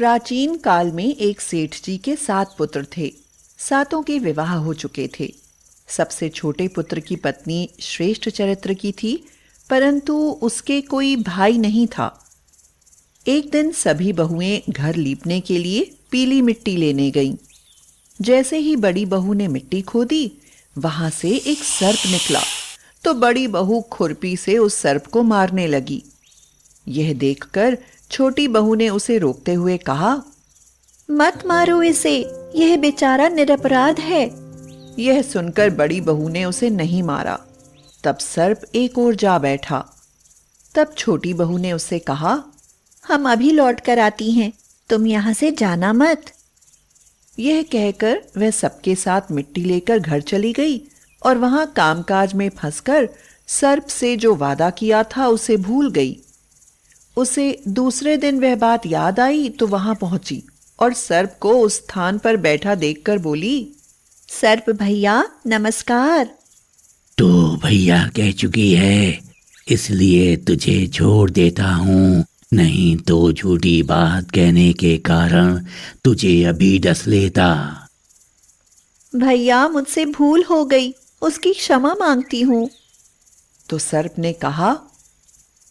प्राचीन काल में एक सेठ जी के 7 पुत्र थे। सातों के विवाह हो चुके थे। सबसे छोटे पुत्र की पत्नी श्रेष्ठ चरित्र की थी, परंतु उसके कोई भाई नहीं था। एक दिन सभी बहुएं घर लीपने के लिए पीली मिट्टी लेने गईं। जैसे ही बड़ी बहू ने मिट्टी खोदी, वहां से एक सर्प निकला तो बड़ी बहू खुरपी से उस सर्प को मारने लगी। यह देखकर छोटी बहू ने उसे रोकते हुए कहा, मत मारो इसे, यह बेचारा निरपराध है। यह सुनकर बड़ी बहू ने उसे नहीं मारा। तब सर्प एक ओर जा बैठा। तब छोटी बहू ने उससे कहा, हम अभी लौट कर आती हैं, तुम यहां से जाना मत। यह कहकर वह सबके साथ मिट्टी लेकर घर चली गई और वहां कामकाज में फंसकर सर्प से जो वादा किया था उसे भूल गई। उसे दूसरे दिन वह बात याद आई तो वहां पहुंची और सर्प को उस स्थान पर बैठा देखकर बोली, सर्प भैया नमस्कार। तो भैया कह चुकी है, इसलिए तुझे छोड़ देता हूँ, नहीं तो झूठी बात कहने के कारण तुझे अभी डस लेता। भैया मुझसे भूल हो गई, उसकी क्षमा मांगती हूँ। तो सर्प ने कहा,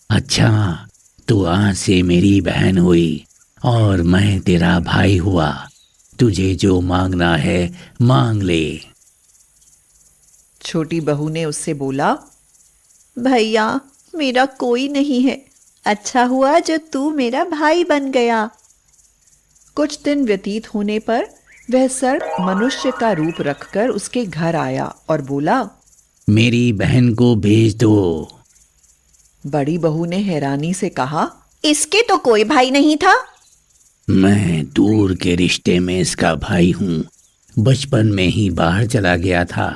अच्छा, तू आज से मेरी बहन हुई और मैं तेरा भाई हुआ। तुझे जो मांगना है मांग ले। छोटी बहू ने उससे बोला, भैया मेरा कोई नहीं है, अच्छा हुआ जो तू मेरा भाई बन गया। कुछ दिन व्यतीत होने पर वह सर्प मनुष्य का रूप रखकर उसके घर आया और बोला, मेरी बहन को भेज दो। बड़ी बहू ने हैरानी से कहा, इसके तो कोई भाई नहीं था। मैं दूर के रिश्ते में इसका भाई हूँ, बचपन में ही बाहर चला गया था।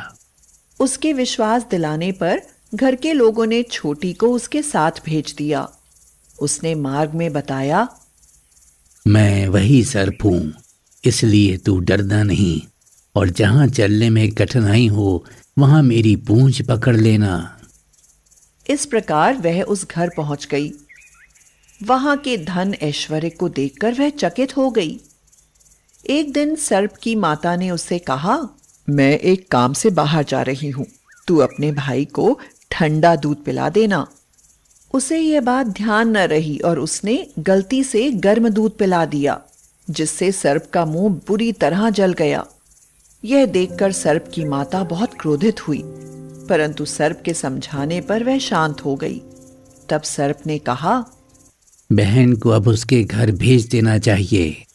उसके विश्वास दिलाने पर घर के लोगों ने छोटी को उसके साथ भेज दिया। उसने मार्ग में बताया, मैं वही सर्प हूँ, इसलिए तू डरना नहीं, और जहाँ चलने में कठिनाई हो वहाँ मेरी पूंछ पकड़ लेना। इस प्रकार वह उस घर पहुंच गई। वहां के धन ऐश्वर्य को देखकर वह चकित हो गई। एक दिन सर्प की माता ने उससे कहा, मैं एक काम से बाहर जा रही हूं, तू अपने भाई को ठंडा दूध पिला देना। उसे यह बात ध्यान न रही और उसने गलती से गर्म दूध पिला दिया, जिससे सर्प का मुंह बुरी तरह जल गया। यह देखकर सर्प की माता बहुत क्रोधित हुई, परंतु सर्प के समझाने पर वह शांत हो गई। तब सर्प ने कहा, बहन को अब उसके घर भेज देना चाहिए।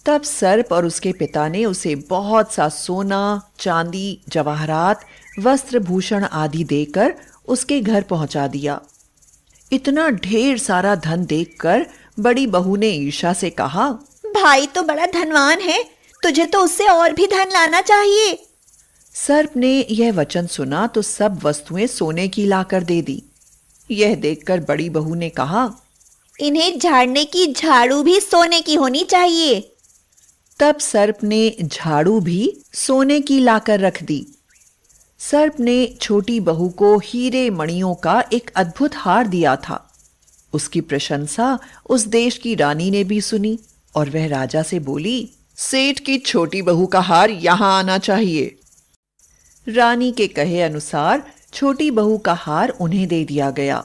तब सर्प और उसके पिता ने उसे बहुत सा सोना, चांदी, जवाहरात, वस्त्र भूषण आदि देकर उसके घर पहुंचा दिया। इतना ढेर सारा धन देखकर बड़ी बहू ने ईर्ष्या से कहा, भाई तो बड़ा धनवान है, तुझे तो उससे और भी धन लाना चाहिए। सर्प ने यह वचन सुना तो सब वस्तुएं सोने की लाकर दे दी। यह देखकर बड़ी बहू ने कहा, इन्हें झाड़ने की झाड़ू भी सोने की होनी चाहिए। तब सर्प ने झाड़ू भी सोने की लाकर रख दी। सर्प ने छोटी बहू को हीरे मणियों का एक अद्भुत हार दिया था। उसकी प्रशंसा उस देश की रानी ने भी सुनी और वह राजा से बोली, सेठ की छोटी बहू का हार यहां आना चाहिए। रानी के कहे अनुसार छोटी बहू का हार उन्हें दे दिया गया।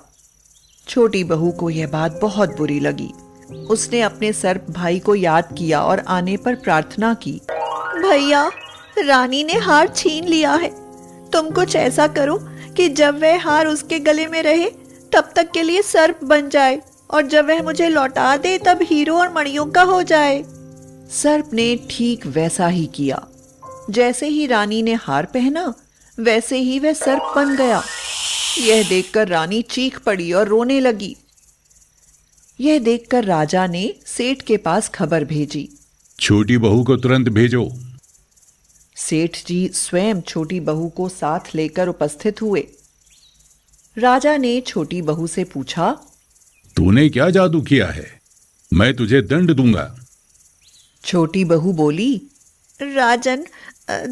छोटी बहू को यह बात बहुत बुरी लगी। उसने अपने सर्प भाई को याद किया और आने पर प्रार्थना की, भैया रानी ने हार छीन लिया है, तुम कुछ ऐसा करो कि जब वह हार उसके गले में रहे तब तक के लिए सर्प बन जाए, और जब वह मुझे लौटा दे तब हीरो और मणियों का हो जाए। सर्प ने ठीक वैसा ही किया। जैसे ही रानी ने हार पहना, वैसे ही वह सर्प बन गया। यह देखकर रानी चीख पड़ी और रोने लगी। यह देखकर राजा ने सेठ के पास खबर भेजी, छोटी बहू को तुरंत भेजो। सेठ जी स्वयं छोटी बहू को साथ लेकर उपस्थित हुए। राजा ने छोटी बहू से पूछा, तूने क्या जादू किया है? मैं तुझे दंड दूंगा। छोटी बहू बोली, राजन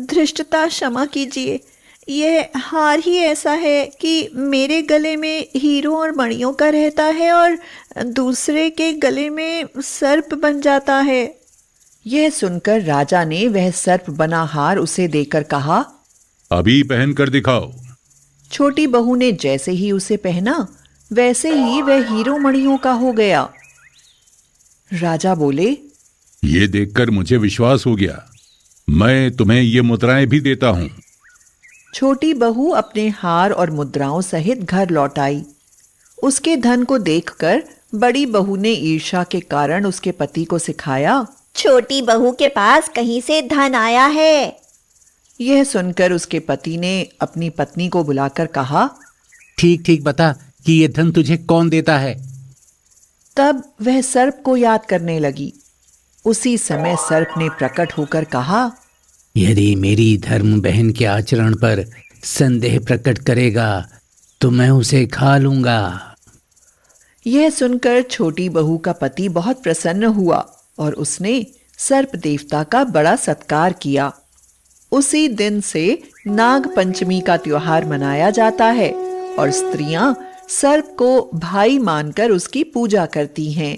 धृष्टता क्षमा कीजिए, ये हार ही ऐसा है कि मेरे गले में हीरों और मणियों का रहता है और दूसरे के गले में सर्प बन जाता है। यह सुनकर राजा ने वह सर्प बना हार उसे देकर कहा, अभी पहन कर दिखाओ। छोटी बहू ने जैसे ही उसे पहना वैसे ही वह हीरो मणियों का हो गया। राजा बोले, ये देखकर मुझे विश्वास हो गया, मैं तुम्हें ये मुद्राएं भी देता हूं। छोटी बहू अपने हार और मुद्राओं सहित घर लौट आई। उसके धन को देखकर बड़ी बहू ने ईर्ष्या के कारण उसके पति को सिखाया, छोटी बहू के पास कहीं से धन आया है। यह सुनकर उसके पति ने अपनी पत्नी को बुलाकर कहा, ठीक ठीक बता कि ये धन तुझे कौन देता है। तब वह सर्प को याद करने लगी। उसी समय सर्प ने प्रकट होकर कहा, यदि मेरी धर्म बहन के आचरण पर संदेह प्रकट करेगा तो मैं उसे खा लूंगा। यह सुनकर छोटी बहू का पति बहुत प्रसन्न हुआ और उसने सर्प देवता का बड़ा सत्कार किया। उसी दिन से नाग पंचमी का त्योहार मनाया जाता है और स्त्रियां सर्प को भाई मानकर उसकी पूजा करती हैं।